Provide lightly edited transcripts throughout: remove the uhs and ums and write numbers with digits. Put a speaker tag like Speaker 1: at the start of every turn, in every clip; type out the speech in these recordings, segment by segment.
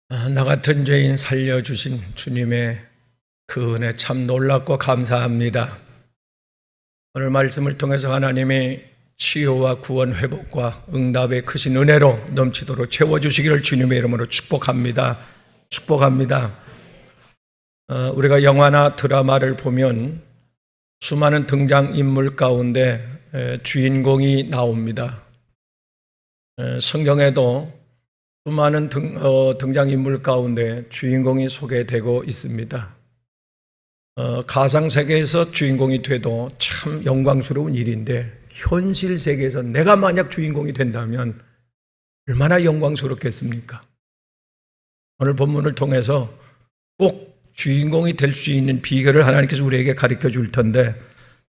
Speaker 1: 나 같은 죄인 살려주신 주님의 그 은혜 참 놀랍고 감사합니다. 오늘 말씀을 통해서 하나님이 치유와 구원, 회복과 응답의 크신 은혜로 넘치도록 채워주시기를 주님의 이름으로 축복합니다. 축복합니다. 우리가 영화나 드라마를 보면 수많은 등장인물 가운데 주인공이 나옵니다. 성경에도 수많은 등장인물 가운데 주인공이 소개되고 있습니다. 가상세계에서 주인공이 돼도 참 영광스러운 일인데 현실 세계에서 내가 만약 주인공이 된다면 얼마나 영광스럽겠습니까? 오늘 본문을 통해서 꼭 주인공이 될 수 있는 비결을 하나님께서 우리에게 가르쳐 줄 텐데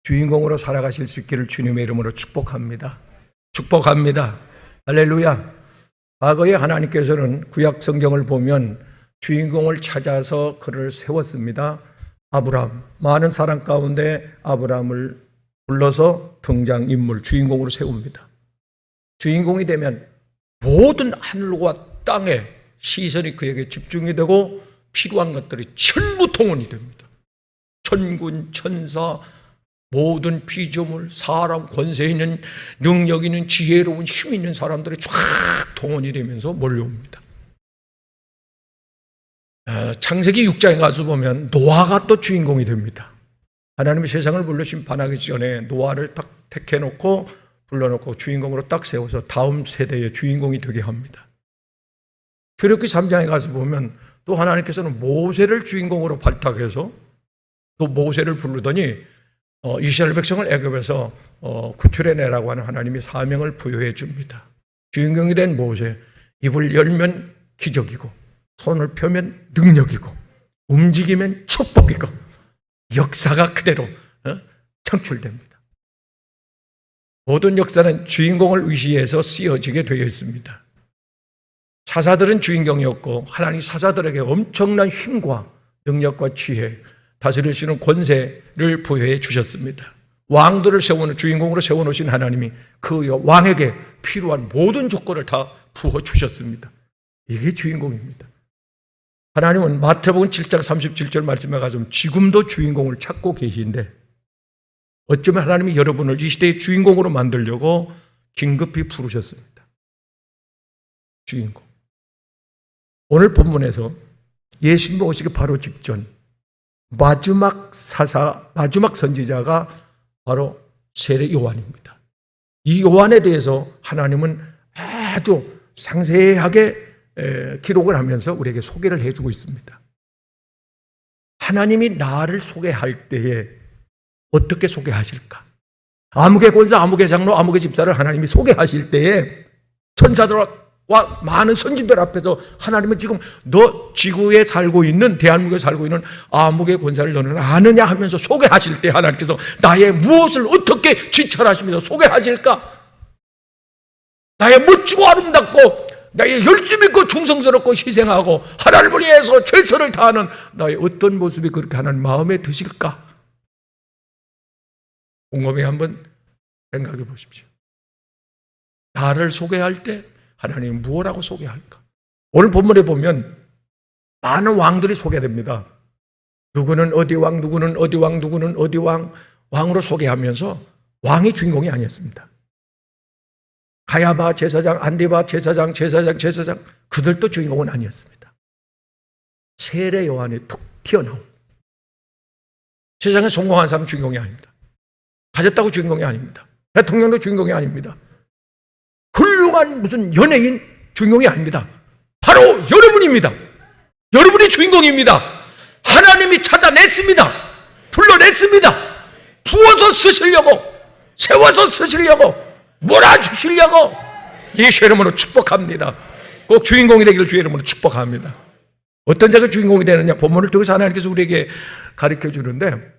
Speaker 1: 주인공으로 살아가실 수 있기를 주님의 이름으로 축복합니다. 축복합니다. 할렐루야. 과거에 하나님께서는 구약 성경을 보면 주인공을 찾아서 그를 세웠습니다. 아브라함, 많은 사람 가운데 아브라함을 불러서 등장인물, 주인공으로 세웁니다. 주인공이 되면 모든 하늘과 땅의 시선이 그에게 집중이 되고 필요한 것들이 전부 동원이 됩니다. 천군, 천사, 모든 피조물, 사람, 권세 있는, 능력 있는, 지혜로운, 힘 있는 사람들이 쫙 동원이 되면서 몰려옵니다. 창세기 6장에 가서 보면 노아가 또 주인공이 됩니다. 하나님이 세상을 불러 심판하기 전에 노아를 딱 택해놓고 불러놓고 주인공으로 딱 세워서 다음 세대의 주인공이 되게 합니다. 출애굽기 3장에 가서 보면 또 하나님께서는 모세를 주인공으로 발탁해서 또 모세를 부르더니 이스라엘 백성을 애굽에서 구출해내라고 하는 하나님의 사명을 부여해 줍니다. 주인공이 된 모세, 입을 열면 기적이고 손을 펴면 능력이고 움직이면 축복이고 역사가 그대로 창출됩니다. 모든 역사는 주인공을 의지해서 쓰여지게 되어 있습니다. 사사들은 주인공이었고 하나님 사사들에게 엄청난 힘과 능력과 지혜, 다스릴 수 있는 권세를 부여해 주셨습니다. 왕들을 세우는 주인공으로 세워놓으신 하나님이 그 왕에게 필요한 모든 조건을 다 부어주셨습니다. 이게 주인공입니다. 하나님은 마태복음 7장 37절 말씀에 가서 지금도 주인공을 찾고 계신데 어쩌면 하나님이 여러분을 이 시대의 주인공으로 만들려고 긴급히 부르셨습니다. 주인공. 오늘 본문에서 예수님 오시기 바로 직전 마지막 선지자가 바로 세례 요한입니다. 이 요한에 대해서 하나님은 아주 상세하게 기록을 하면서 우리에게 소개를 해주고 있습니다. 하나님이 나를 소개할 때에 어떻게 소개하실까? 아무개 권사, 아무개 장로, 아무개 집사를 하나님이 소개하실 때에 천사들과 많은 선진들 앞에서 하나님은 지금 너 지구에 살고 있는, 대한민국에 살고 있는 아무개 권사를 너는 아느냐 하면서 소개하실 때 하나님께서 나의 무엇을 어떻게 지철하시면서 소개하실까? 나의 멋지고 아름답고 나의 열심 있고 충성스럽고 희생하고 하나님을 위해서 최선을 다하는 나의 어떤 모습이 그렇게 하나님 마음에 드실까? 곰곰이 한번 생각해 보십시오. 나를 소개할 때 하나님은 무엇라고 소개할까? 오늘 본문에 보면 많은 왕들이 소개됩니다. 누구는 어디 왕, 누구는 어디 왕, 누구는 어디 왕, 왕으로 소개하면서 왕이 주인공이 아니었습니다. 가야바 제사장, 안디바 제사장, 그들도 주인공은 아니었습니다. 세례 요한이 툭 튀어나온 세상에 성공한 사람 주인공이 아닙니다. 가졌다고 주인공이 아닙니다. 대통령도 주인공이 아닙니다. 훌륭한 무슨 연예인 주인공이 아닙니다. 바로 여러분입니다. 여러분이 주인공입니다. 하나님이 찾아냈습니다. 불러냈습니다. 부어서 쓰시려고, 세워서 쓰시려고, 몰아주시려고 예수 이름으로 축복합니다. 꼭 주인공이 되기를 주의 이름으로 축복합니다. 어떤 자가 주인공이 되느냐? 본문을 통해서 하나님께서 우리에게 가르쳐 주는데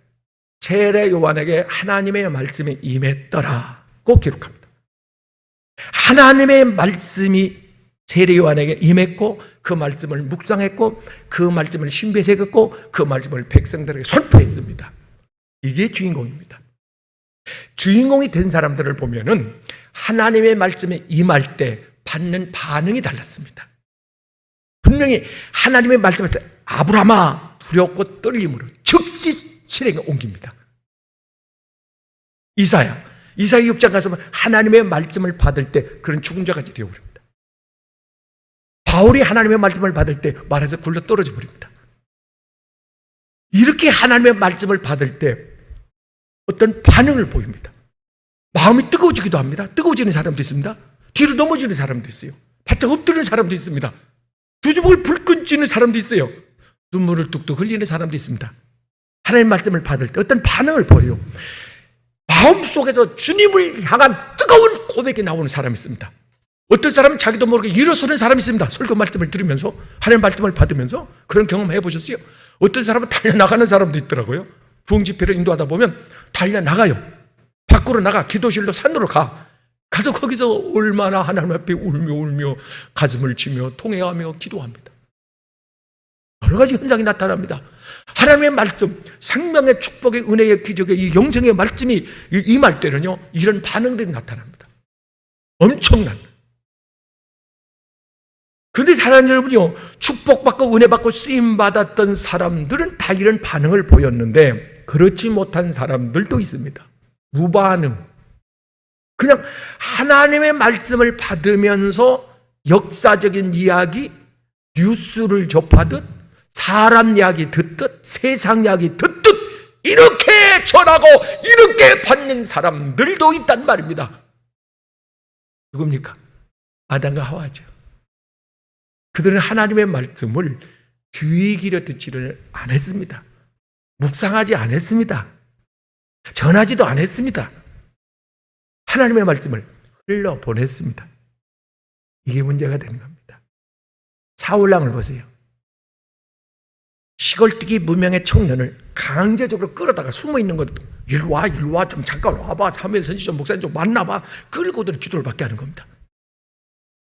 Speaker 1: 세례 요한에게 하나님의 말씀이 임했더라고 기록합니다. 하나님의 말씀이 세례 요한에게 임했고 그 말씀을 묵상했고 그 말씀을 신비에 새겼고 그 말씀을 백성들에게 선포했습니다. 이게 주인공입니다. 주인공이 된 사람들을 보면은 하나님의 말씀에 임할 때 받는 반응이 달랐습니다. 분명히 하나님의 말씀에서 아브라함아 두렵고 떨림으로 즉시 실행에 옮깁니다. 이사야 6장 가서 하나님의 말씀을 받을 때 그런 죽은 자같이 되어버립니다. 바울이 하나님의 말씀을 받을 때 말에서 굴러 떨어져 버립니다. 이렇게 하나님의 말씀을 받을 때 어떤 반응을 보입니다. 마음이 뜨거워지기도 합니다. 뜨거워지는 사람도 있습니다. 뒤로 넘어지는 사람도 있어요. 바짝 엎드리는 사람도 있습니다. 두 주먹을 불끈 쥐는 사람도 있어요. 눈물을 뚝뚝 흘리는 사람도 있습니다. 하나님의 말씀을 받을 때 어떤 반응을 보여요. 마음속에서 주님을 향한 뜨거운 고백이 나오는 사람이 있습니다. 어떤 사람은 자기도 모르게 일어서는 사람이 있습니다. 설교 말씀을 들으면서 하나님의 말씀을 받으면서 그런 경험 해보셨어요? 어떤 사람은 달려나가는 사람도 있더라고요. 부흥 집회를 인도하다 보면 달려나가요. 밖으로 나가 기도실로 산으로 가서 거기서 얼마나 하나님 앞에 울며 가슴을 치며 통회하며 기도합니다. 여러 가지 현상이 나타납니다. 하나님의 말씀, 생명의 축복의 은혜의 기적의 이 영생의 말씀이 임할 때는요, 이런 반응들이 나타납니다. 엄청난. 그런데 사랑하는 여러분요, 축복받고 은혜받고 쓰임받았던 사람들은 다 이런 반응을 보였는데 그렇지 못한 사람들도 있습니다. 무반응. 그냥 하나님의 말씀을 받으면서 역사적인 이야기, 뉴스를 접하듯 사람 이야기 듣듯 세상 이야기 듣듯 이렇게 전하고 이렇게 받는 사람들도 있단 말입니다. 누굽니까? 아담과 하와죠. 그들은 하나님의 말씀을 귀 기울여 듣지를 안 했습니다. 묵상하지 않았습니다. 전하지도 않았습니다. 하나님의 말씀을 흘려보냈습니다. 이게 문제가 되는 겁니다. 사울왕을 보세요. 시골뜨기 무명의 청년을 강제적으로 끌어다가 숨어있는 것도 일로와 좀 잠깐 와봐, 사무엘 선지자 목사님 좀 만나봐, 끌고들 기도를 받게 하는 겁니다.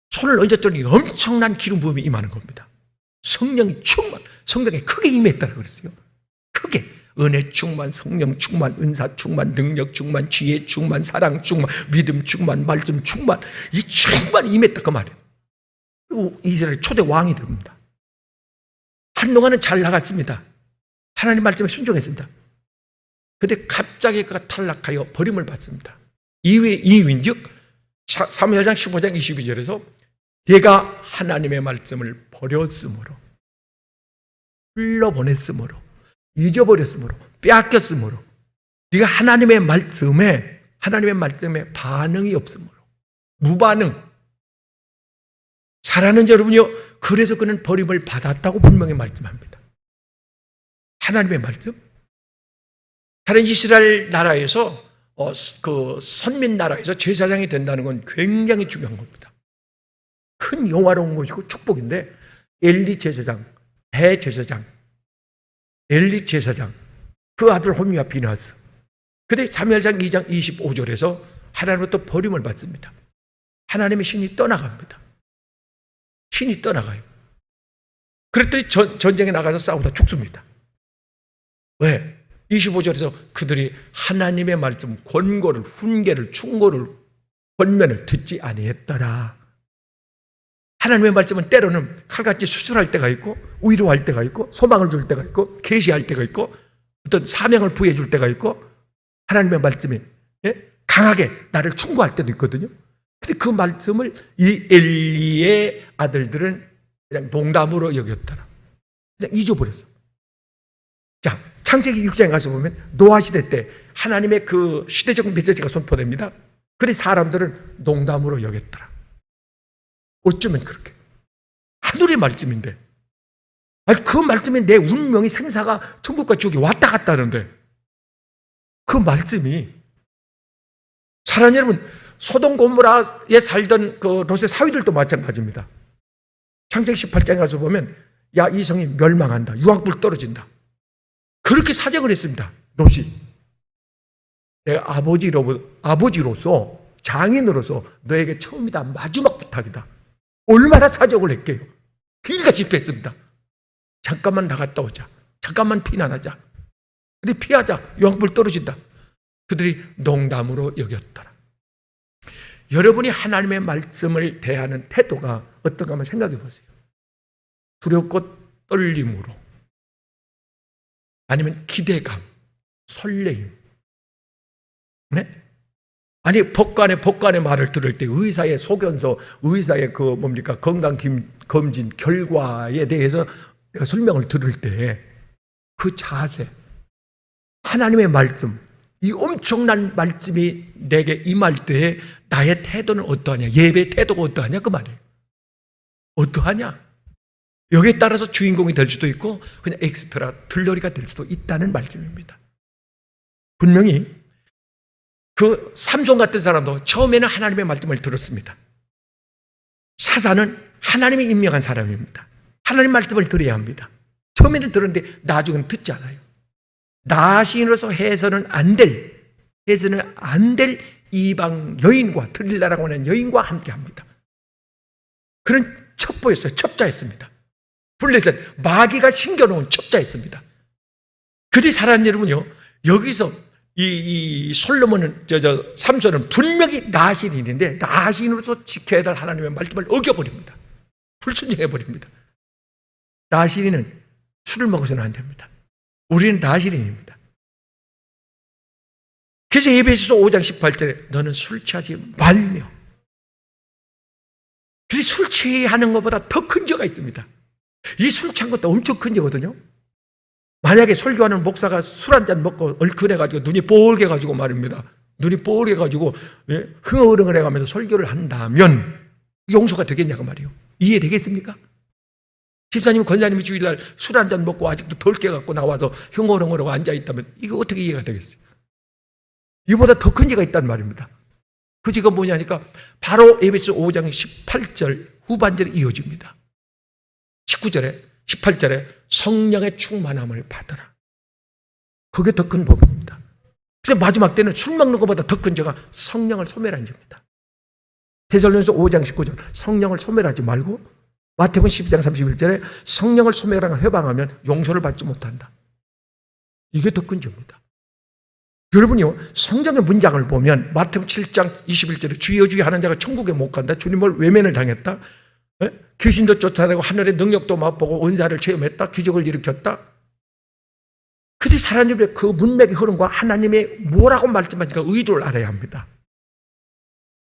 Speaker 1: 손을 얹었더니 엄청난 기름 부음이 임하는 겁니다. 성령이 충만, 성령에 크게 임했다고 그랬어요. 크게 은혜 충만, 성령 충만, 은사 충만, 능력 충만, 지혜 충만, 사랑 충만, 믿음 충만, 말씀 충만, 이 충만이 임했다 그 말이에요. 그리고 이스라엘 초대 왕이 됩니다. 한동안은 잘 나갔습니다. 하나님 말씀에 순종했습니다. 그런데 갑자기 그가 탈락하여 버림을 받습니다. 이유인즉 사무엘상 15장 22절에서 얘가 하나님의 말씀을 버렸으므로, 흘러보냈으므로, 잊어버렸으므로, 빼앗겼으므로, 네가 하나님의 말씀에 반응이 없으므로, 무반응. 사랑하는 여러분요, 그래서 그는 버림을 받았다고 분명히 말씀합니다. 하나님의 말씀. 다른 이스라엘 나라에서 그 선민 나라에서 제사장이 된다는 건 굉장히 중요한 겁니다. 큰 영화로운 것이고 축복인데 엘리 제사장, 대제사장, 엘리 제사장, 그 아들 홈리와 비나스. 그런데 사무엘상 2장 25절에서 하나님으로부터 버림을 받습니다. 하나님의 신이 떠나갑니다. 신이 떠나가요. 그랬더니 전쟁에 나가서 싸우다 죽습니다. 왜? 25절에서 그들이 하나님의 말씀, 권고를, 훈계를, 충고를, 권면을 듣지 아니했더라. 하나님의 말씀은 때로는 칼같이 수술할 때가 있고, 위로할 때가 있고, 소망을 줄 때가 있고, 계시할 때가 있고, 어떤 사명을 부여해 줄 때가 있고, 하나님의 말씀이 강하게 나를 충고할 때도 있거든요. 근데 그 말씀을 이 엘리의 아들들은 그냥 농담으로 여겼더라. 그냥 잊어버렸어. 자, 창세기 6장에 가서 보면 노아 시대 때 하나님의 그 시대적 메시지가 선포됩니다. 그런데 사람들은 농담으로 여겼더라. 어쩌면 그렇게. 하늘의 말씀인데. 아니, 그 말씀이 내 운명이 생사가 천국과 지옥이 왔다 갔다 하는데 그 말씀이 사랑하는 여러분, 소돔 고모라에 살던 그 롯의 사위들도 마찬가지입니다. 창세기 18장에 가서 보면 야, 이 성이 멸망한다. 유황불 떨어진다. 그렇게 사정을 했습니다. 롯이. 내가 아버지로서 장인으로서 너에게 처음이다. 마지막 부탁이다. 얼마나 사정을 했게요. 길같이 뺐습니다. 잠깐만 나갔다 오자. 잠깐만 피난하자. 근데 피하자. 유황불 떨어진다. 그들이 농담으로 여겼더라. 여러분이 하나님의 말씀을 대하는 태도가 어떤가 한번 생각해 보세요. 두렵고 떨림으로, 아니면 기대감, 설레임. 네? 아니, 법관의 말을 들을 때 의사의 소견서, 의사의 건강검진 결과에 대해서 내가 설명을 들을 때 그 자세, 하나님의 말씀, 이 엄청난 말씀이 내게 임할 때에 나의 태도는 어떠하냐, 예배 태도가 어떠하냐 그 말이에요. 어떠하냐? 여기에 따라서 주인공이 될 수도 있고 그냥 엑스트라 들러리가 될 수도 있다는 말씀입니다. 분명히 그 삼손 같은 사람도 처음에는 하나님의 말씀을 들었습니다. 사사는 하나님이 임명한 사람입니다. 하나님 말씀을 들어야 합니다. 처음에는 들었는데 나중에는 듣지 않아요. 나신으로서 해서는 안 될 이방 여인과, 들릴라라고 하는 여인과 함께 합니다. 그런 첩보였어요. 첩자였습니다. 블레셋, 마귀가 심겨놓은 첩자였습니다. 그들이 살아난 여러분요, 여기서 이 솔로몬은, 삼손은 분명히 나신이 있는데 나신으로서 지켜야 될 하나님의 말씀을 어겨버립니다. 불순종해버립니다. 나신이는 술을 먹어서는 안 됩니다. 우리는 나신인입니다. 그래서 에베소서 5장 18절에 너는 술 취하지 말며. 그래서 술 취하는 것보다 더 큰 죄가 있습니다. 이 술 취한 것도 엄청 큰 죄거든요. 만약에 설교하는 목사가 술 한 잔 먹고 얼큰해가지고 눈이 뽀개가지고 말입니다. 눈이 뽀개가지고 흥얼흥얼 해가면서 설교를 한다면 용서가 되겠냐고 말이에요. 이해되겠습니까? 집사님, 권사님이 주일날 술 한 잔 먹고 아직도 덜 깨갖고 나와서 흥얼흥얼하고 앉아있다면 이거 어떻게 이해가 되겠어요? 이보다 더 큰 죄가 있단 말입니다. 그 죄가 뭐냐니까 바로 에베소 5장 18절 후반절에 이어집니다. 19절에 18절에 성령의 충만함을 받으라. 그게 더 큰 법입니다. 그래서 마지막 때는 술 먹는 것보다 더 큰 죄가 성령을 소멸한 죄입니다. 데살로니가서 5장 19절 성령을 소멸하지 말고 마태복음 12장 31절에 성령을 소멸하고 회방하면 용서를 받지 못한다. 이게 더 큰 죄입니다. 여러분이요, 성경의 문장을 보면 마태복음 7장 21절에 주여 주여 하는 자가 천국에 못 간다. 주님을 외면을 당했다. 귀신도 쫓아내고 하늘의 능력도 맛보고 은사를 체험했다. 기적을 일으켰다. 그들이 살아남은 그 문맥의 흐름과 하나님의 뭐라고 말씀하시니까 의도를 알아야 합니다.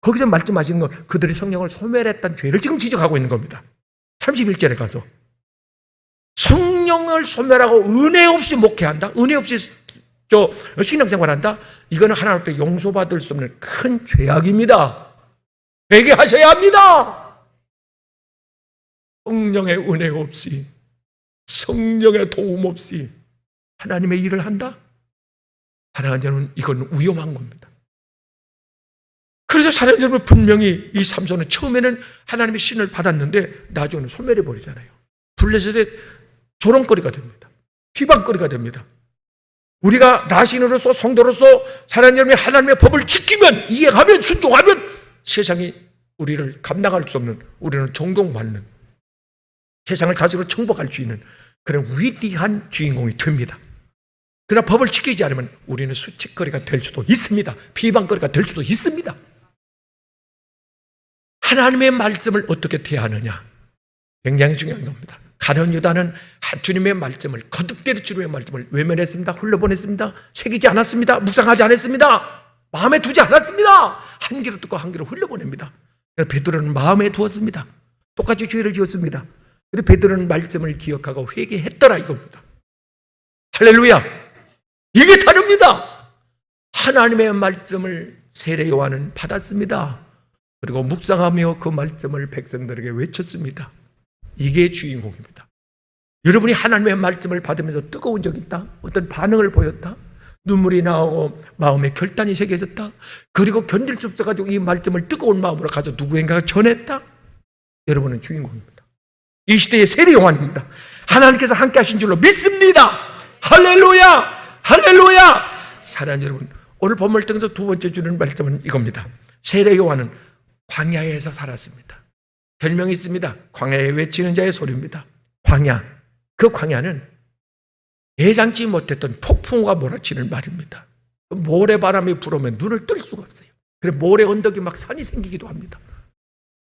Speaker 1: 거기서 말씀하시는 건 그들이 성령을 소멸했다는 죄를 지금 지적하고 있는 겁니다. 31절에 가서 성령을 소멸하고 은혜 없이 목회한다. 은혜 없이 신앙생활한다. 이거는 하나님 앞에 용서받을 수 없는 큰 죄악입니다. 회개하셔야 합니다. 성령의 은혜 없이, 성령의 도움 없이 하나님의 일을 한다? 사랑하는 여러분, 이건 위험한 겁니다. 그래서 사랑하는 여러분, 분명히 이 삼손은 처음에는 하나님의 신을 받았는데 나중에는 소멸해버리잖아요. 블레셋의 조롱거리가 됩니다. 비방거리가 됩니다. 우리가 나신으로서 성도로서 사랑하는 여러분이 하나님의 법을 지키면, 이해하면, 순종하면 세상이 우리를 감당할 수 없는, 우리는 존경받는, 세상을 다스리고 정복할 수 있는 그런 위대한 주인공이 됩니다. 그러나 법을 지키지 않으면 우리는 수치거리가 될 수도 있습니다. 비방거리가 될 수도 있습니다. 하나님의 말씀을 어떻게 대하느냐, 굉장히 중요한 겁니다. 가룟 유다는 주님의 말씀을, 거듭대로 주님의 말씀을 외면했습니다. 흘려보냈습니다. 새기지 않았습니다. 묵상하지 않았습니다. 마음에 두지 않았습니다. 한 귀로 듣고 한 귀로 흘려보냅니다. 베드로는 마음에 두었습니다. 똑같이 죄를 지었습니다. 그런데 베드로는 말씀을 기억하고 회개했더라 이겁니다. 할렐루야! 이게 다릅니다. 하나님의 말씀을 세례 요한은 받았습니다. 그리고 묵상하며 그 말씀을 백성들에게 외쳤습니다. 이게 주인공입니다. 여러분이 하나님의 말씀을 받으면서 뜨거운 적이 있다? 어떤 반응을 보였다? 눈물이 나오고 마음에 결단이 새겨졌다? 그리고 견딜 수 없어가지고 이 말씀을 뜨거운 마음으로 가서 누구인가 전했다? 여러분은 주인공입니다. 이 시대의 세례 요한입니다. 하나님께서 함께 하신 줄로 믿습니다. 할렐루야! 할렐루야! 사랑하는 여러분, 오늘 본문을 통해서 두 번째 주는 말씀은 이겁니다. 세례 요한은 광야에서 살았습니다. 별명이 있습니다. 광야에 외치는 자의 소리입니다. 광야. 그 광야는 예상치 못했던 폭풍과 몰아치는 말입니다. 모래바람이 불어오면 눈을 뜰 수가 없어요. 그래서 모래 언덕이 막 산이 생기기도 합니다.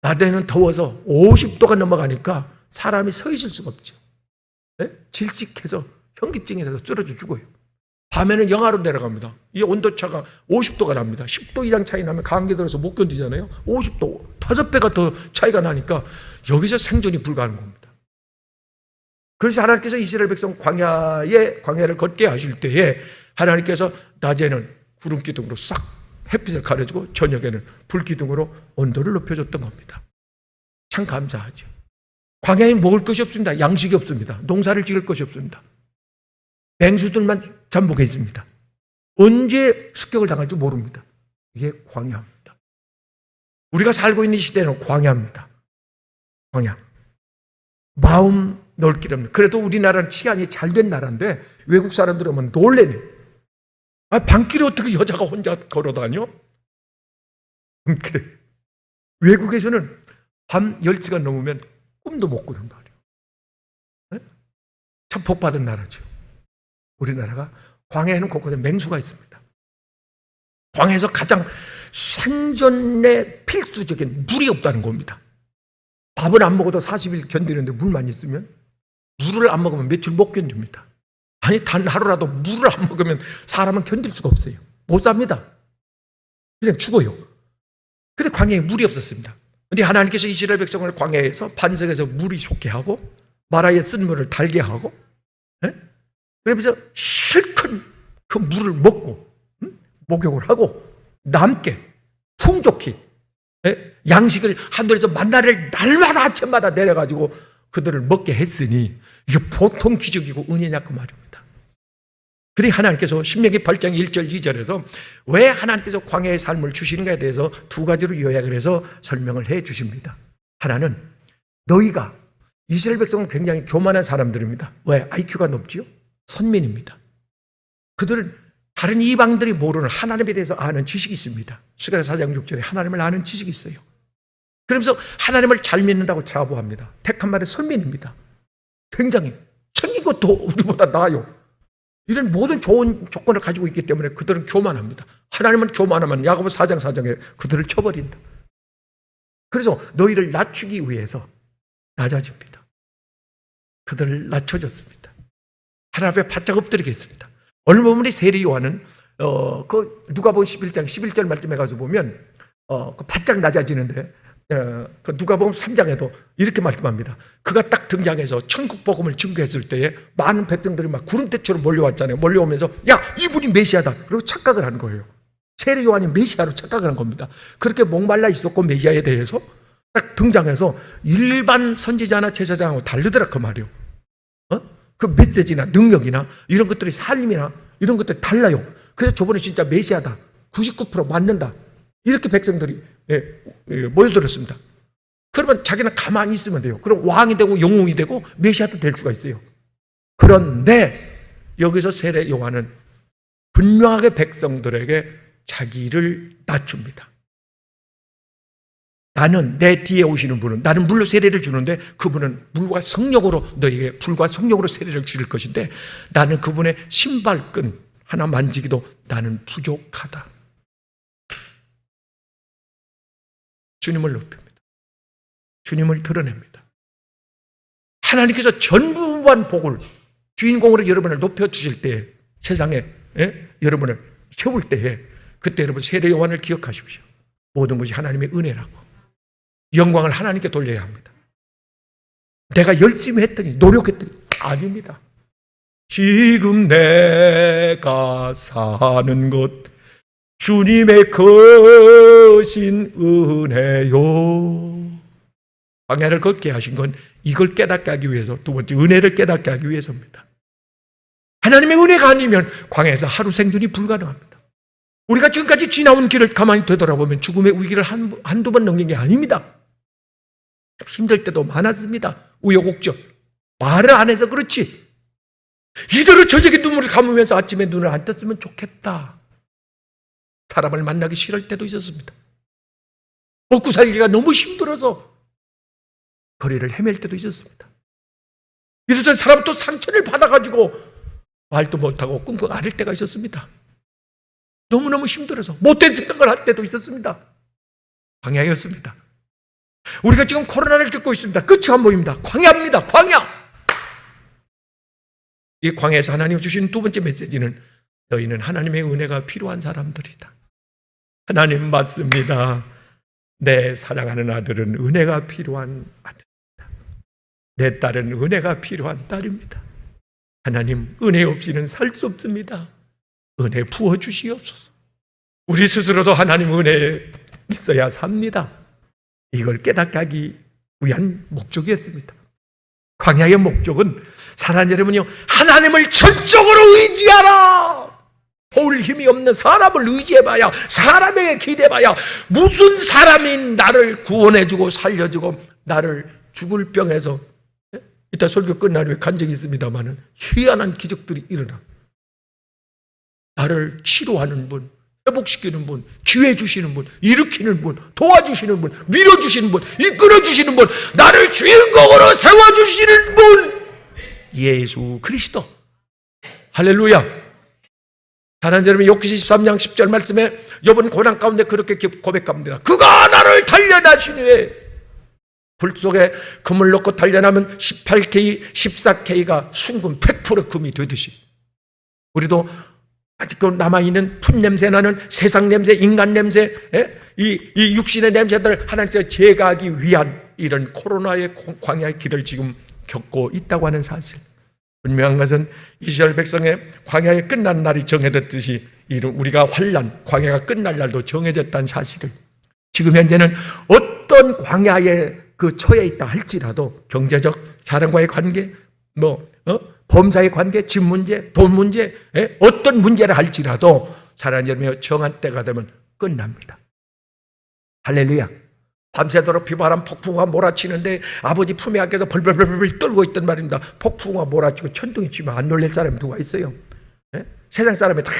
Speaker 1: 낮에는 더워서 50도가 넘어가니까 사람이 서 있을 수가 없죠. 네? 질식해서 현기증이 돼서 쓰러져 죽어요. 밤에는 영하로 내려갑니다. 이 온도차가 50도가 납니다. 10도 이상 차이 나면 감기 들어서 못 견디잖아요. 50도, 5배가 더 차이가 나니까 여기서 생존이 불가한 겁니다. 그래서 하나님께서 이스라엘 백성 광야를 걷게 하실 때에 하나님께서 낮에는 구름 기둥으로 싹 햇빛을 가려주고 저녁에는 불 기둥으로 온도를 높여줬던 겁니다. 참 감사하죠. 광야에 먹을 것이 없습니다. 양식이 없습니다. 농사를 지을 것이 없습니다. 맹수들만 잠복해 있습니다. 언제 습격을 당할지 모릅니다. 이게 광야입니다. 우리가 살고 있는 시대는 광야입니다. 광야. 마음 넓기 때문에. 그래도 우리나라는 치안이 잘된 나라인데 외국 사람들 오면 놀래네. 밤길에 어떻게 여자가 혼자 걸어다녀? 밤길에. 외국에서는 밤 10시간 넘으면 꿈도 못 꾸는 말이에요. 네? 참 복받은 나라죠. 우리나라가 광야에는 곳곳에 맹수가 있습니다. 광야에서 가장 생존에 필수적인 물이 없다는 겁니다. 밥은 안 먹어도 40일 견디는데 물만 있으면, 물을 안 먹으면 며칠 못 견딥니다. 아니, 단 하루라도 물을 안 먹으면 사람은 견딜 수가 없어요. 못 삽니다. 그냥 죽어요. 근데 광야에 물이 없었습니다. 근데 하나님께서 이스라엘 백성을 광야에서 반석에서 물이 솟게 하고 마라의 쓴 물을 달게 하고, 그러면서 실컷 그 물을 먹고 목욕을 하고 남게 풍족히 양식을 하늘에서 만나를 날마다 아침마다 내려가지고 그들을 먹게 했으니 이게 보통 기적이고 은혜냐 그 말입니다. 그러니 하나님께서 신명기 8장 1절 2절에서 왜 하나님께서 광야의 삶을 주시는가에 대해서 두 가지로 요약을 해서 설명을 해 주십니다. 하나는 너희가, 이스라엘 백성은 굉장히 교만한 사람들입니다. 왜? IQ가 높지요? 선민입니다. 그들은 다른 이방들이 모르는 하나님에 대해서 아는 지식이 있습니다. 스가랴 4장 6절에 하나님을 아는 지식이 있어요. 그러면서 하나님을 잘 믿는다고 자부합니다. 택한 말의 선민입니다. 굉장히 생긴 것도 우리보다 나아요. 이런 모든 좋은 조건을 가지고 있기 때문에 그들은 교만합니다. 하나님은 교만하면 야고보 4장 4장에 그들을 쳐버린다. 그래서 너희를 낮추기 위해서 낮아집니다. 그들을 낮춰줬습니다. 하나님 앞에 바짝 엎드리겠습니다. 오늘 보면 세리 요한은 그 누가복음 11장 11절 말씀에 가서 보면 그 바짝 낮아지는데 그 누가복음 3장에도 이렇게 말씀합니다. 그가 딱 등장해서 천국 복음을 증거했을 때에 많은 백성들이 막 구름대처럼 몰려왔잖아요. 몰려오면서 야, 이분이 메시아다. 그리고 착각을 한 거예요. 세리 요한이 메시아로 착각을 한 겁니다. 그렇게 목말라 있었고 메시아에 대해서 딱 등장해서 일반 선지자나 제사장하고 다르더라 그 말이에요. 그 메시지나 능력이나 이런 것들이 삶이나 이런 것들이 달라요. 그래서 저번에 진짜 메시아다. 99% 맞는다. 이렇게 백성들이 모여들었습니다. 그러면 자기는 가만히 있으면 돼요. 그럼 왕이 되고 영웅이 되고 메시아도 될 수가 있어요. 그런데 여기서 세례 요한은 분명하게 백성들에게 자기를 낮춥니다. 나는, 내 뒤에 오시는 분은, 나는 물로 세례를 주는데 그분은 물과 성령으로 너에게 불과 성령으로 세례를 줄 것인데 나는 그분의 신발끈 하나 만지기도 나는 부족하다. 주님을 높입니다. 주님을 드러냅니다. 하나님께서 전부한 복을 주인공으로 여러분을 높여주실 때에, 세상에 여러분을 세울 때에, 그때 여러분 세례 요한을 기억하십시오. 모든 것이 하나님의 은혜라고. 영광을 하나님께 돌려야 합니다. 내가 열심히 했더니, 노력했더니 아닙니다. 지금 내가 사는 것 주님의 거신 은혜요. 광야를 걷게 하신 건 이걸 깨닫게 하기 위해서, 두 번째 은혜를 깨닫게 하기 위해서입니다. 하나님의 은혜가 아니면 광야에서 하루 생존이 불가능합니다. 우리가 지금까지 지나온 길을 가만히 되돌아보면 죽음의 위기를 한두 번 넘긴 게 아닙니다. 힘들 때도 많았습니다. 우여곡절. 말을 안 해서 그렇지. 이대로 저녁에 눈물을 감으면서 아침에 눈을 안 떴으면 좋겠다. 사람을 만나기 싫을 때도 있었습니다. 먹고 살기가 너무 힘들어서 거리를 헤맬 때도 있었습니다. 이러던 사람 또 상처를 받아가지고 말도 못하고 끙끙 앓을 때가 있었습니다. 너무너무 힘들어서 못된 생각을 할 때도 있었습니다. 광야였습니다. 우리가 지금 코로나를 겪고 있습니다. 끝이 안 보입니다. 광야입니다. 광야. 이 광야에서 하나님 주신 두 번째 메시지는 너희는 하나님의 은혜가 필요한 사람들이다. 하나님 맞습니다. 내 사랑하는 아들은 은혜가 필요한 아들입니다. 내 딸은 은혜가 필요한 딸입니다. 하나님, 은혜 없이는 살 수 없습니다. 은혜 부어주시옵소서. 우리 스스로도 하나님 은혜에 있어야 삽니다. 이걸 깨닫게 하기 위한 목적이었습니다. 광야의 목적은 사랑 여러분이요, 하나님을 전적으로 의지하라. 도울 힘이 없는 사람을 의지해봐야, 사람에게 기대봐야, 무슨 사람이 나를 구원해주고 살려주고 나를 죽을 병에서, 이따 설교 끝난 후에 간 적이 있습니다만 희한한 기적들이 일어나. 나를 치료하는 분, 회복시키는 분, 기회 주시는 분, 일으키는 분, 도와주시는 분, 밀어주시는 분, 이끌어주시는 분, 나를 주인공으로 세워주시는 분, 예수 그리스도. 할렐루야. 하나님 여러분, 욥기 13장 10절 말씀에 욥은 고난 가운데 그렇게 고백합니다. 그가 나를 단련하시니, 불 속에 금을 넣고 단련하면 18K, 14K가 순금 100% 금이 되듯이, 우리도 아직도 남아있는 풋냄새 나는 세상 냄새, 인간 냄새, 이 육신의 냄새들을 하나님께서 제거하기 위한 이런 코로나의 광야의 길을 지금 겪고 있다고 하는 사실. 분명한 것은 이스라엘 백성의 광야의 끝난 날이 정해졌듯이 우리가 환난, 광야가 끝날 날도 정해졌다는 사실을, 지금 현재는 어떤 광야에 그 처해 있다 할지라도 경제적 사람과의 관계, 범사의 관계, 집 문제, 돈 문제, 어떤 문제를 할지라도 사랑하는 여러분이 정한 때가 되면 끝납니다. 할렐루야. 밤새도록 비바람 폭풍우가 몰아치는데 아버지 품에 안겨서 벌벌벌벌 떨고 있단 말입니다. 폭풍우가 몰아치고 천둥이 치면 안 놀랄 사람이 누가 있어요? 세상 사람이 다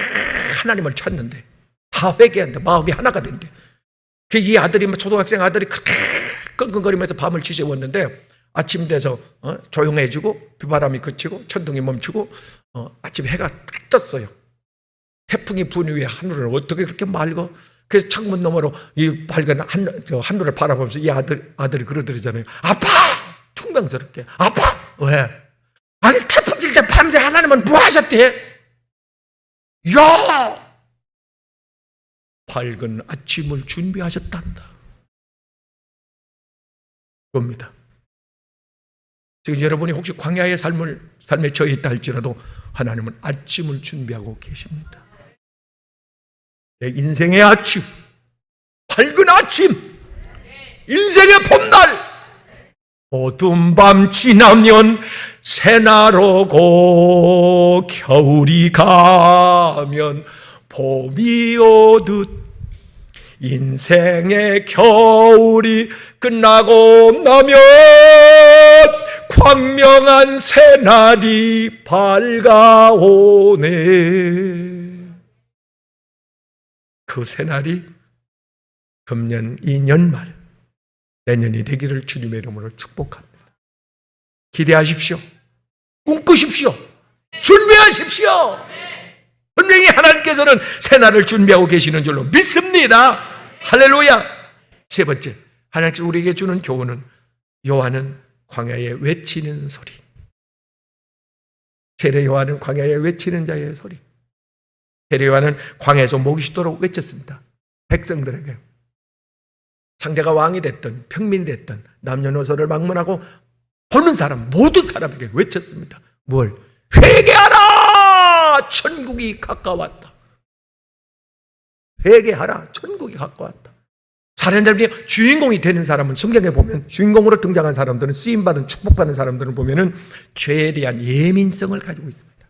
Speaker 1: 하나님을 찾는데, 다 회개한다, 마음이 하나가 된대. 이 아들이, 초등학생 아들이 그렇게 끙끙거리면서 밤을 지새웠는데 아침 돼서 조용해지고 비바람이 그치고 천둥이 멈추고 아침 해가 딱 떴어요. 태풍이 분 후에 하늘을 어떻게 그렇게 맑어? 그래서 창문 너머로 이 밝은 하늘을 바라보면서 이 아들이 그러더라잖아요. 아빠! 퉁명스럽게. 아빠! 왜? 아니 태풍 칠 때 밤새 하나님은 뭐 하셨대? 야! 밝은 아침을 준비하셨단다. 그겁니다. 지금 여러분이 혹시 광야의 삶에 처해 있다 할지라도 하나님은 아침을 준비하고 계십니다. 내 인생의 아침, 밝은 아침, 인생의 봄날, 어두운 밤 지나면 새날 오고 겨울이 가면 봄이 오듯 인생의 겨울이 끝나고 나면 광명한 새날이 밝아오네. 그 새날이 금년 2년 말, 내년이 되기를 주님의 이름으로 축복합니다. 기대하십시오. 꿈꾸십시오. 준비하십시오. 분명히 하나님께서는 새날을 준비하고 계시는 줄로 믿습니다. 할렐루야. 세 번째, 하나님께서 우리에게 주는 교훈은 요한은 광야에 외치는 소리. 세례 요한은 광야에 외치는 자의 소리. 세례 요한은 광야에서 목이 쉬도록 외쳤습니다. 백성들에게. 상대가 왕이 됐든 평민이 됐든 남녀노소를 막론하고 보는 사람, 모든 사람에게 외쳤습니다. 뭘? 회개하라! 천국이 가까웠다. 회개하라! 천국이 가까웠다. 사람들이 주인공이 되는 사람은 성경에 보면 주인공으로 등장한 사람들은, 쓰임받은 축복받는 사람들은 보면은 죄에 대한 예민성을 가지고 있습니다.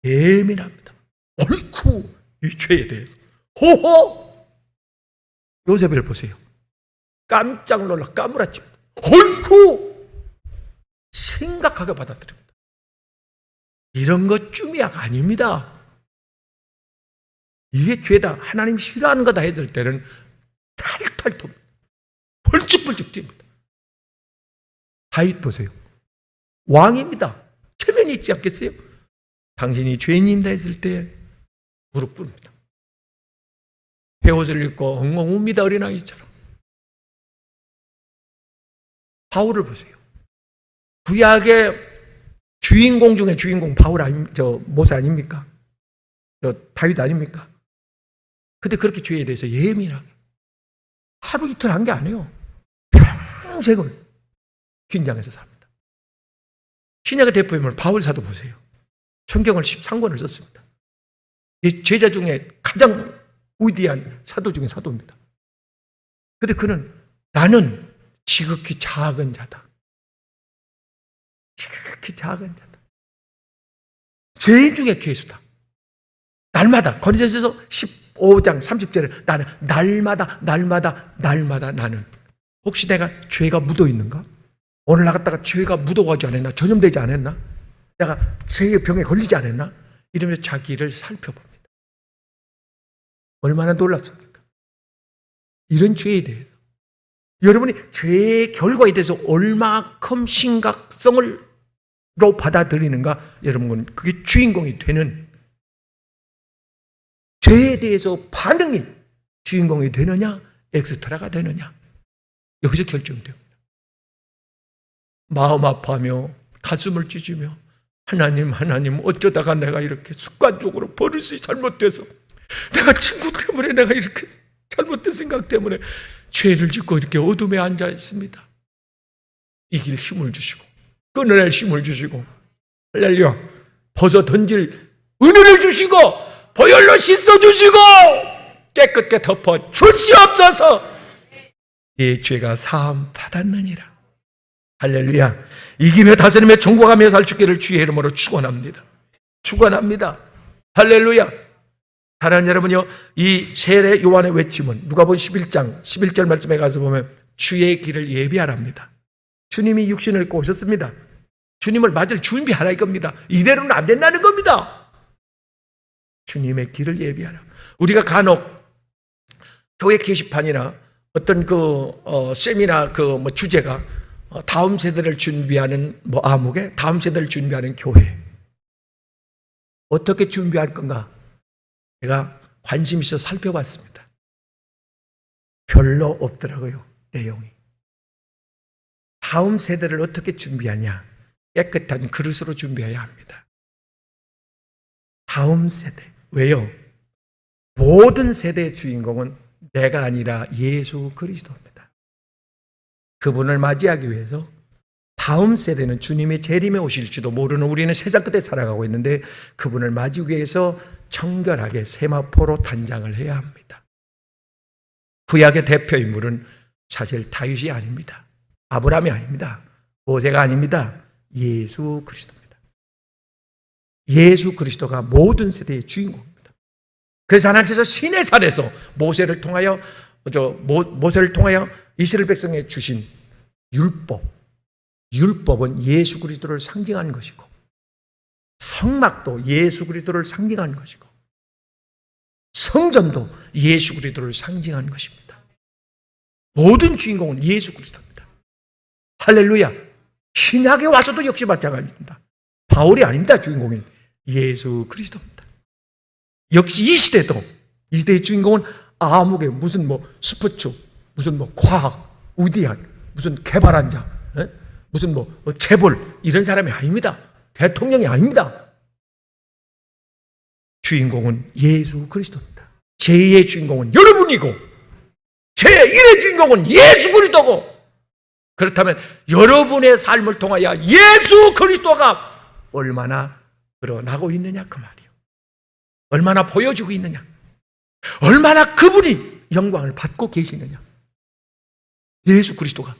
Speaker 1: 예민합니다. 어이쿠, 이 죄에 대해서. 호호! 요셉을 보세요. 깜짝 놀라 까무라칩니다. 어이쿠! 심각하게 받아들입니다. 이런 것 쭈미야가 아닙니다. 이게 죄다, 하나님 싫어하는 거다 했을 때는 탈탈 톱니다. 벌쩍벌쩍 뜁니다. 다윗 보세요. 왕입니다. 체면이 있지 않겠어요? 당신이 죄인입니다 했을 때 무릎 꿇습니다. 헤옷을 입고 엉엉 웁니다. 어린아이처럼. 바울을 보세요. 구약의 주인공 중에 주인공 바울 모세 아닙니까? 다윗 아닙니까? 근데 그렇게 죄에 대해서 예민하게 하루 이틀 한 게 아니에요. 평생을 긴장해서 삽니다. 신약의 대표인물 바울 사도 보세요. 성경을 13권을 썼습니다. 제자 중에 가장 위대한 사도 중에 사도입니다. 근데 그는 나는 지극히 작은 자다. 지극히 작은 자다. 죄인 중에 괴수다. 날마다 고린도전서 15장 30절에 나는 날마다 나는 혹시 내가 죄가 묻어 있는가? 오늘 나갔다가 죄가 묻어가지 않았나? 전염되지 않았나? 내가 죄의 병에 걸리지 않았나? 이러면서 자기를 살펴봅니다. 얼마나 놀랍습니까? 이런 죄에 대해서 여러분이 죄의 결과에 대해서 얼마큼 심각성으로 받아들이는가? 여러분 그게 주인공이 되는 죄에 대해서 반응이 주인공이 되느냐 엑스트라가 되느냐 여기서 결정됩니다. 마음 아파하며 가슴을 찢으며 하나님 어쩌다가 내가 이렇게 습관적으로 버릇이 잘못돼서 내가 친구 때문에 내가 이렇게 잘못된 생각 때문에 죄를 짓고 이렇게 어둠에 앉아 있습니다. 이길 힘을 주시고 끊어낼 힘을 주시고 할렐루야 벗어 던질 은혜를 주시고 보혈로 씻어주시고 깨끗게 덮어 주시옵소서. 이 죄가 사함 받았느니라. 할렐루야. 이기며 다스리며 정복하며 살 주기를 주의 이름으로 축원합니다. 축원합니다. 할렐루야. 사랑하는 여러분요, 이 세례 요한의 외침은 누가복음 11장 11절 말씀에 가서 보면 주의 길을 예비하랍니다. 주님이 육신을 입고 오셨습니다. 주님을 맞을 준비하라 이겁니다. 이대로는 안 된다는 겁니다. 주님의 길을 예비하라. 우리가 간혹 교회 게시판이나 어떤 세미나 주제가 다음 세대를 준비하는 아무개, 다음 세대를 준비하는 교회. 어떻게 준비할 건가? 제가 관심 있어 살펴봤습니다. 별로 없더라고요, 내용이. 다음 세대를 어떻게 준비하냐? 깨끗한 그릇으로 준비해야 합니다. 다음 세대. 왜요? 모든 세대의 주인공은 내가 아니라 예수 그리스도입니다. 그분을 맞이하기 위해서 다음 세대는 주님의 재림에 오실지도 모르는 우리는 세상 끝에 살아가고 있는데 그분을 맞이하기 위해서 청결하게 세마포로 단장을 해야 합니다. 구약의 대표인물은 사실 다윗이 아닙니다. 아브라함이 아닙니다. 모세가 아닙니다. 예수 그리스도입니다. 예수 그리스도가 모든 세대의 주인공입니다. 그래서 하나님께서 시내산에서 모세를 통하여 이스라엘 백성에 주신 율법은 예수 그리스도를 상징하는 것이고 성막도 예수 그리스도를 상징하는 것이고 성전도 예수 그리스도를 상징하는 것입니다. 모든 주인공은 예수 그리스도입니다. 할렐루야. 신약에 와서도 역시 마찬가지입니다. 바울이 아닙니다. 주인공인 예수 그리스도입니다. 역시 이 시대의 주인공은 아무개 무슨 스포츠, 무슨 과학, 위대한, 무슨 개발한 자, 무슨 재벌 이런 사람이 아닙니다. 대통령이 아닙니다. 주인공은 예수 그리스도입니다. 제2의 주인공은 여러분이고 제1의 주인공은 예수 그리스도고 그렇다면 여러분의 삶을 통하여 예수 그리스도가 얼마나 드러나고 있느냐 그 말이에요. 얼마나 보여지고 있느냐, 얼마나 그분이 영광을 받고 계시느냐. 예수 그리스도가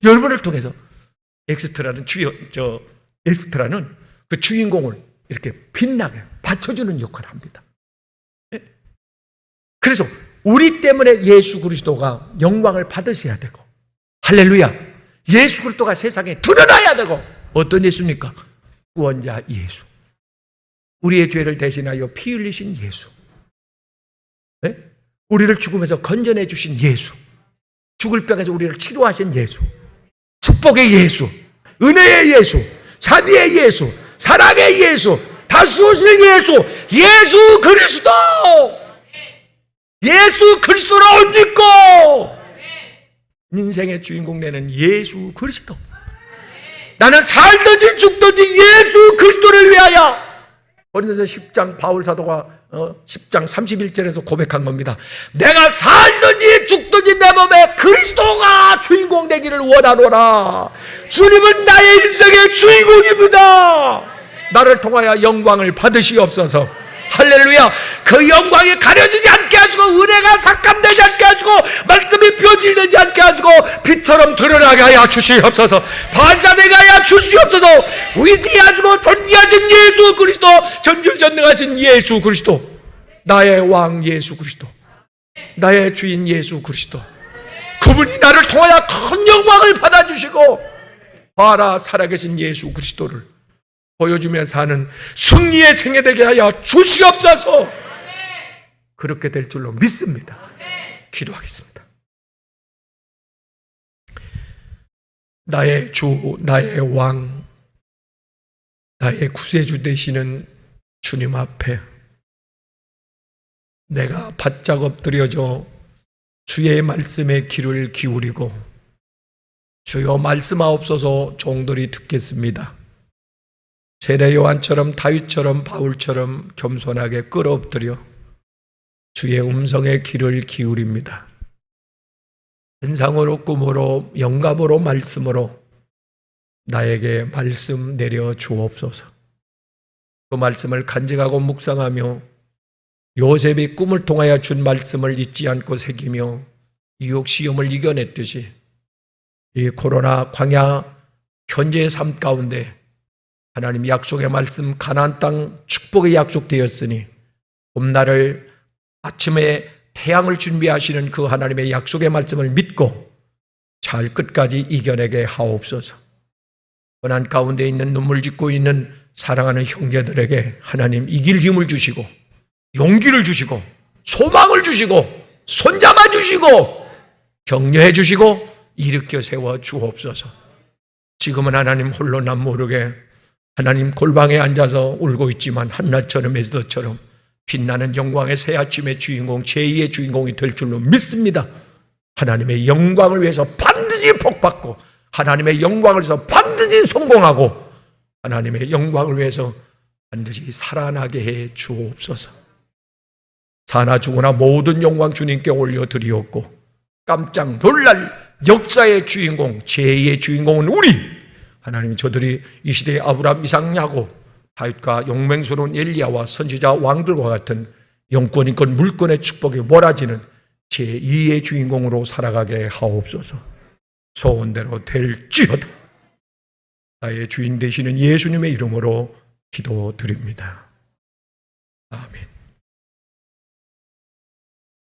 Speaker 1: 여러분을 통해서 엑스트라는 그 주인공을 이렇게 빛나게 받쳐주는 역할을 합니다. 그래서 우리 때문에 예수 그리스도가 영광을 받으셔야 되고, 할렐루야, 예수 그리스도가 세상에 드러나야 되고, 어떤 예수입니까? 구원자 예수. 우리의 죄를 대신하여 피 흘리신 예수. 우리를 죽음에서 건져내 주신 예수. 죽을 병에서 우리를 치료하신 예수. 축복의 예수, 은혜의 예수, 자비의 예수, 사랑의 예수, 다스오실 예수, 예수 그리스도! 예수 그리스도를 믿고 인생의 주인공 되는 예수 그리스도. 나는 살든지 죽든지 예수 그리스도를 위하여. 고린도서 10장 바울 사도가 10장 31절에서 고백한 겁니다. 내가 살든지 죽든지 내 몸에 그리스도가 주인공 되기를 원하노라. 주님은 나의 인생의 주인공입니다. 나를 통하여 영광을 받으시옵소서. 할렐루야. 그 영광이 가려지지 않게 하시고, 은혜가 삭감되지 않게 하시고, 말씀이 변질되지 않게 하시고, 빛처럼 드러나게 하여 주시옵소서. 반사되게 하여 주시옵소서. 위대하시고 존귀하신 예수 그리스도, 전지전능하신 예수 그리스도, 나의 왕 예수 그리스도, 나의 주인 예수 그리스도, 그분이 나를 통하여 큰 영광을 받아주시고, 봐라 살아계신 예수 그리스도를 보여주며 사는 승리의 생애 되게 하여 주시옵소서. 그렇게 될 줄로 믿습니다. 기도하겠습니다. 나의 주, 나의 왕, 나의 구세주 되시는 주님 앞에 내가 바짝 엎드려져 주의 말씀에 귀를 기울이고, 주여 말씀하옵소서 종들이 듣겠습니다. 세례 요한처럼, 다윗처럼, 바울처럼 겸손하게 끌어엎드려 주의 음성에 귀를 기울입니다. 환상으로, 꿈으로, 영감으로, 말씀으로 나에게 말씀 내려 주옵소서. 그 말씀을 간직하고 묵상하며 요셉이 꿈을 통하여 준 말씀을 잊지 않고 새기며 유혹 시험을 이겨냈듯이 이 코로나 광야 현재의 삶 가운데 하나님 약속의 말씀, 가나안 땅 축복의 약속되었으니 봄날을 아침에 태양을 준비하시는 그 하나님의 약속의 말씀을 믿고 잘 끝까지 이겨내게 하옵소서. 고난 가운데 있는, 눈물 짓고 있는 사랑하는 형제들에게 하나님 이길 힘을 주시고, 용기를 주시고, 소망을 주시고, 손잡아 주시고, 격려해 주시고, 일으켜 세워 주옵소서. 지금은 하나님 홀로 남 모르게 하나님 골방에 앉아서 울고 있지만 한나처럼 에스더처럼 빛나는 영광의 새 아침의 주인공, 제2의 주인공이 될 줄로 믿습니다. 하나님의 영광을 위해서 반드시 복받고, 하나님의 영광을 위해서 반드시 성공하고, 하나님의 영광을 위해서 반드시 살아나게 해 주옵소서. 사나 죽으나 모든 영광 주님께 올려드리옵고, 깜짝 놀랄 역사의 주인공, 제2의 주인공은 우리 하나님, 저들이 이 시대의 아브라함, 이삭, 야곱, 다윗과 용맹스러운 엘리야와 선지자 왕들과 같은 영권인권 물권의 축복에 몰아지는 제2의 주인공으로 살아가게 하옵소서. 소원대로 될지어다. 나의 주인 되시는 예수님의 이름으로 기도드립니다. 아멘.